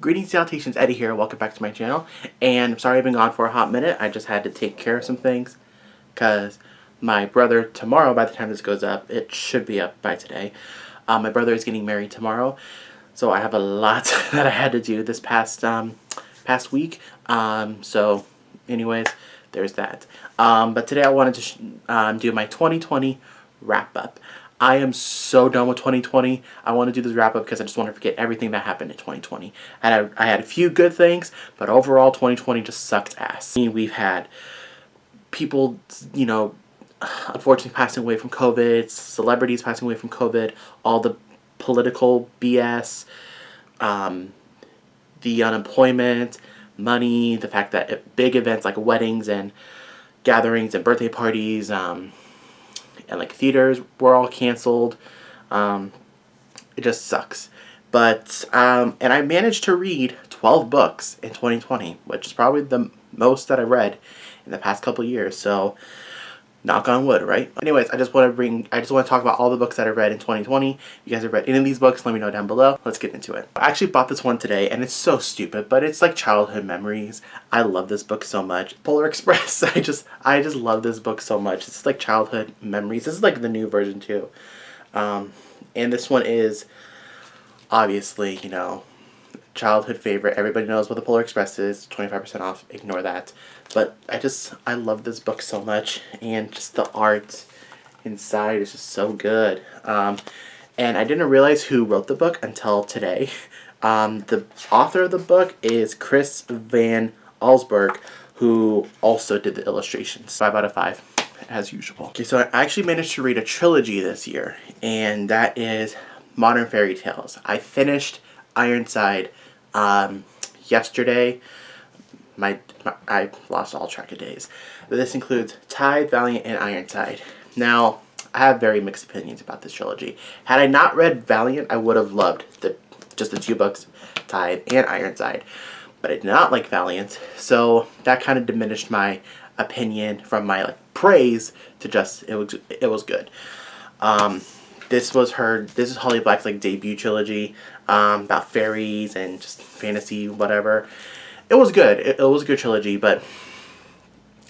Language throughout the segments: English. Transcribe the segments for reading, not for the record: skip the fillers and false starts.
Greetings, salutations, Eddie here. Welcome back to my channel. And I'm sorry I've been gone for a hot minute. I just had to take care of some things because my brother tomorrow, by the time this goes up, it should be up by today. My brother is getting married tomorrow, so I have a lot that I had to do this past week. So, anyways, there's that. But today I wanted to do my 2020 wrap up. I am so done with 2020. I want to do this wrap up because I just want to forget everything that happened in 2020. And I had a few good things, but overall 2020 just sucked ass. I mean, we've had people, unfortunately passing away from COVID, celebrities passing away from COVID, all the political BS, the unemployment, money, the fact that big events like weddings and gatherings and birthday parties, and like theaters were all canceled. It just sucks. But and I managed to read 12 books in 2020, which is probably the most that I read in the past couple years. So knock on wood, right? Anyways, I just want to talk about all the books that I read in 2020. If you guys have read any of these books, let me know down below. Let's get into it. I actually bought this one today, and it's so stupid, but it's like childhood memories. I love this book so much. Polar Express. I just love this book so much. It's like childhood memories. This is like the new version too. And this one is obviously, childhood favorite. Everybody knows what the Polar Express is. 25% off. Ignore that. But I love this book so much, and just the art inside is just so good. And I didn't realize who wrote the book until today. The author of the book is Chris Van Allsburg, who also did the illustrations. 5 out of 5, as usual. Okay, so I actually managed to read a trilogy this year, and that is Modern Fairy Tales. I finished Ironside yesterday. I lost all track of days. But this includes Tithe, Valiant, and Ironside. Now, I have very mixed opinions about this trilogy. Had I not read Valiant, I would have loved just the two books, Tithe and Ironside. But I did not like Valiant, so that kind of diminished my opinion from my praise to just it was good. This is Holly Black's debut trilogy about fairies and just fantasy whatever. It was good. It was a good trilogy, but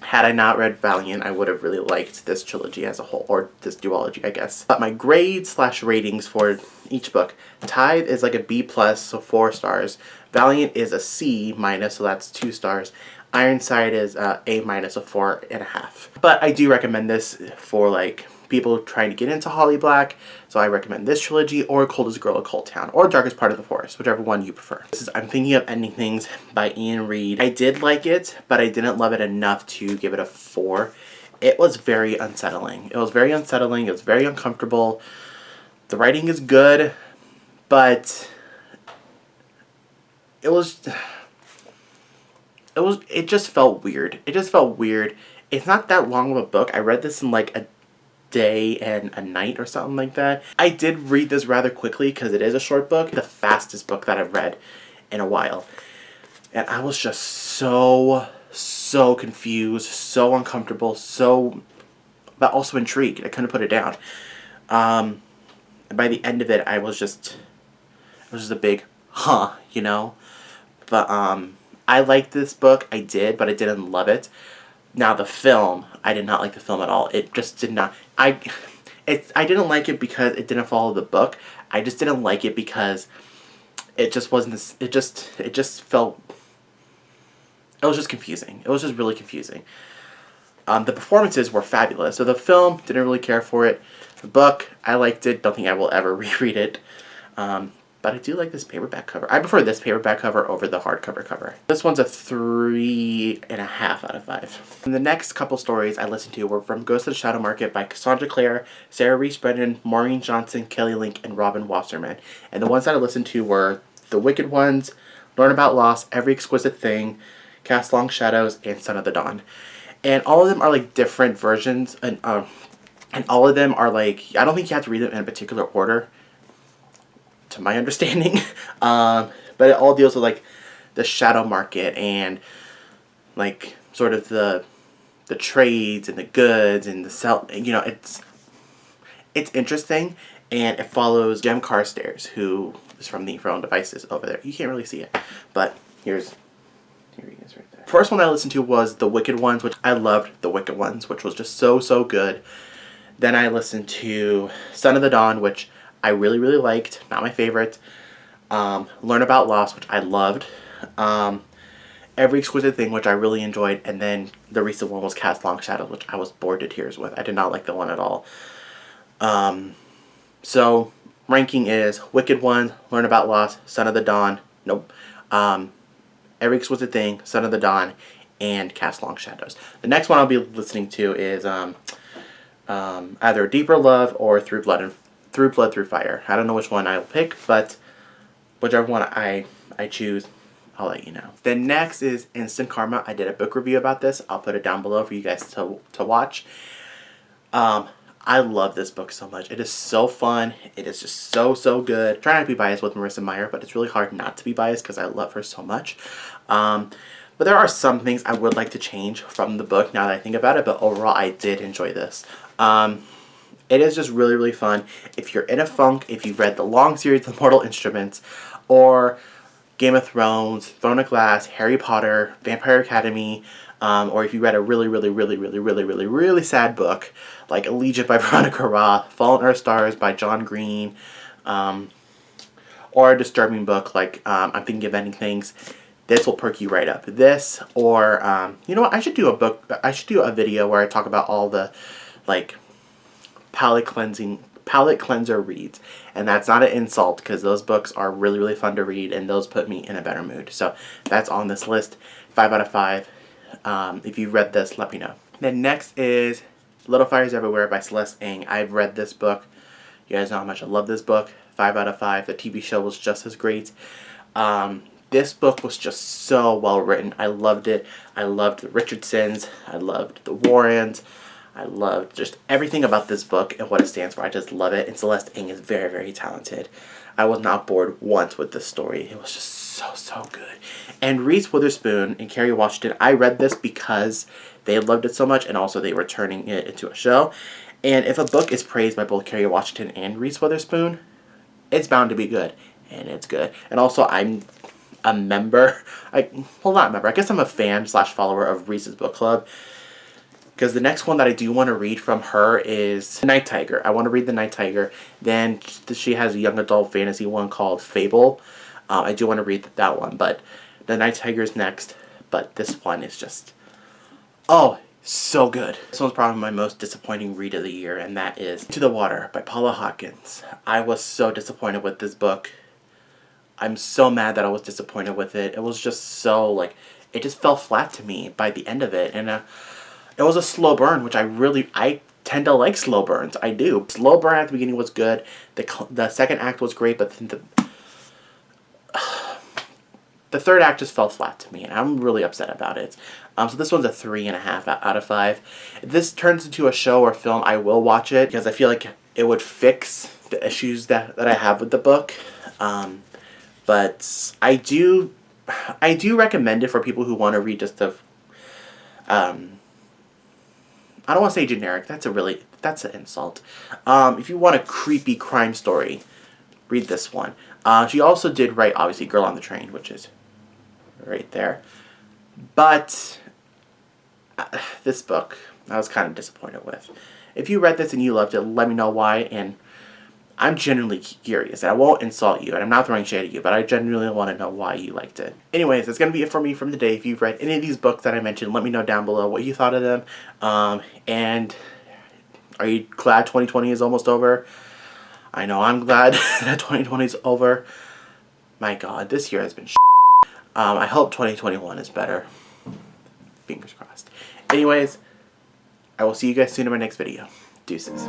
had I not read Valiant, I would have really liked this trilogy as a whole, or this duology, I guess. But my grades/ratings for each book: Tithe is like a B+, so 4 stars. Valiant is a C-, so that's 2 stars. Ironside is A-, so 4.5. But I do recommend this for people trying to get into Holly Black, so I recommend this trilogy, or Coldest Girl of Cold Town, or Darkest Part of the Forest, whichever one you prefer. I'm Thinking of Ending Things by Ian Reid. I did like it, but I didn't love it enough to give it a 4. It was very unsettling. It was very uncomfortable. The writing is good, but it just felt weird. It's not that long of a book. I read this in a day and a night or something like that. I did read this rather quickly because it is a short book. The fastest book that I've read in a while. And I was just so confused, so uncomfortable, but also intrigued. I couldn't put it down. And by the end of it, it was just a big, But, I liked this book. I did, but I didn't love it. Now, the film, I did not like the film at all. It just did not. I didn't like it because it didn't follow the book. I just didn't like it because it just wasn't this. It just felt. It was just confusing. It was just really confusing. The performances were fabulous. So the film, didn't really care for it. The book, I liked it. Don't think I will ever reread it. But I do like this paperback cover. I prefer this paperback cover over the hardcover cover. This one's a 3.5 out of 5. And the next couple stories I listened to were from Ghost of the Shadow Market by Cassandra Clare, Sarah Reese Brennan, Maureen Johnson, Kelly Link, and Robin Wasserman. And the ones that I listened to were The Wicked Ones, Learn About Loss, Every Exquisite Thing, Cast Long Shadows, and Son of the Dawn. And all of them are different versions, and all of them are I don't think you have to read them in a particular order, to my understanding. But it all deals with the shadow market and sort of the trades and the goods and the sell. It's interesting. And it follows Jem Carstairs, who is from the For Own Devices over there. You can't really see it, but here he is right there. First one I listened to was The Wicked Ones, which I loved The Wicked Ones, which was just so good. Then I listened to Son of the Dawn, which I really liked. Not my favorite. Learn About Lost, which I loved. Every Exquisite Thing, which I really enjoyed. And then the recent one was Cast Long Shadows, which I was bored to tears with. I did not like the one at all. So, ranking is Wicked Ones, Learn About Lost, Son of the Dawn. Nope. Every Exquisite Thing, Son of the Dawn, and Cast Long Shadows. The next one I'll be listening to is either Deeper Love or Through Blood, Through Fire. I don't know which one I'll pick, but whichever one I choose, I'll let you know. The next is Instant Karma. I did a book review about this. I'll put it down below for you guys to watch. I love this book so much. It is so fun. It is just so good. Try not to be biased with Marissa Meyer, but it's really hard not to be biased because I love her so much. But there are some things I would like to change from the book now that I think about it, but overall I did enjoy this. It is just really fun. If you're in a funk, if you've read the long series of Mortal Instruments, or Game of Thrones, Throne of Glass, Harry Potter, Vampire Academy, or if you read a really sad book, like Allegiant by Veronica Roth, Fallen Earth Stars by John Green, or a disturbing book like I'm Thinking of Ending Things, this will perk you right up. This, or, you know what, I should do a video where I talk about all the, like, palate cleanser reads. And that's not an insult, because those books are really fun to read, and those put me in a better mood. So that's on this list. 5 out of 5. If you've read this, let me know. Then next is Little Fires Everywhere by Celeste Ng. I've read this book. You guys know how much I love this book. 5 out of 5. The TV show was just as great. This book was just so well written. I loved it. I loved the Richardsons. I loved the Warrens. I loved just everything about this book and what it stands for. I just love it. And Celeste Ng is very talented. I was not bored once with this story. It was just so good. And Reese Witherspoon and Kerry Washington, I read this because they loved it so much, and also they were turning it into a show. And if a book is praised by both Kerry Washington and Reese Witherspoon, it's bound to be good. And it's good. And also, I'm a member. Well, not a member. I guess I'm a fan/follower of Reese's Book Club. Because the next one that I do want to read from her is Night Tiger. I want to read The Night Tiger. Then she has a young adult fantasy one called Fable. I do want to read that one. But The Night Tiger is next. But this one is just, oh, so good. This one's probably my most disappointing read of the year. And that is To the Water by Paula Hawkins. I was so disappointed with this book. I'm so mad that I was disappointed with it. It was just so, like, it just fell flat to me by the end of it. And it was a slow burn, which I tend to like slow burns. I do. Slow burn at the beginning was good. The second act was great, but then the third act just fell flat to me, and I'm really upset about it. So this one's a 3.5 out of 5. If this turns into a show or film, I will watch it, because I feel like it would fix the issues that I have with the book. But I do recommend it for people who want to read just a I don't want to say generic. That's an insult. If you want a creepy crime story, read this one. She also did write, obviously, Girl on the Train, which is right there. But this book, I was kind of disappointed with. If you read this and you loved it, let me know why. And I'm genuinely curious. I won't insult you, and I'm not throwing shade at you, but I genuinely want to know why you liked it. Anyways, that's going to be it for me from the day. If you've read any of these books that I mentioned, let me know down below what you thought of them. And are you glad 2020 is almost over? I know I'm glad that 2020 is over. My God, this year has been I hope 2021 is better. Fingers crossed. Anyways, I will see you guys soon in my next video. Deuces.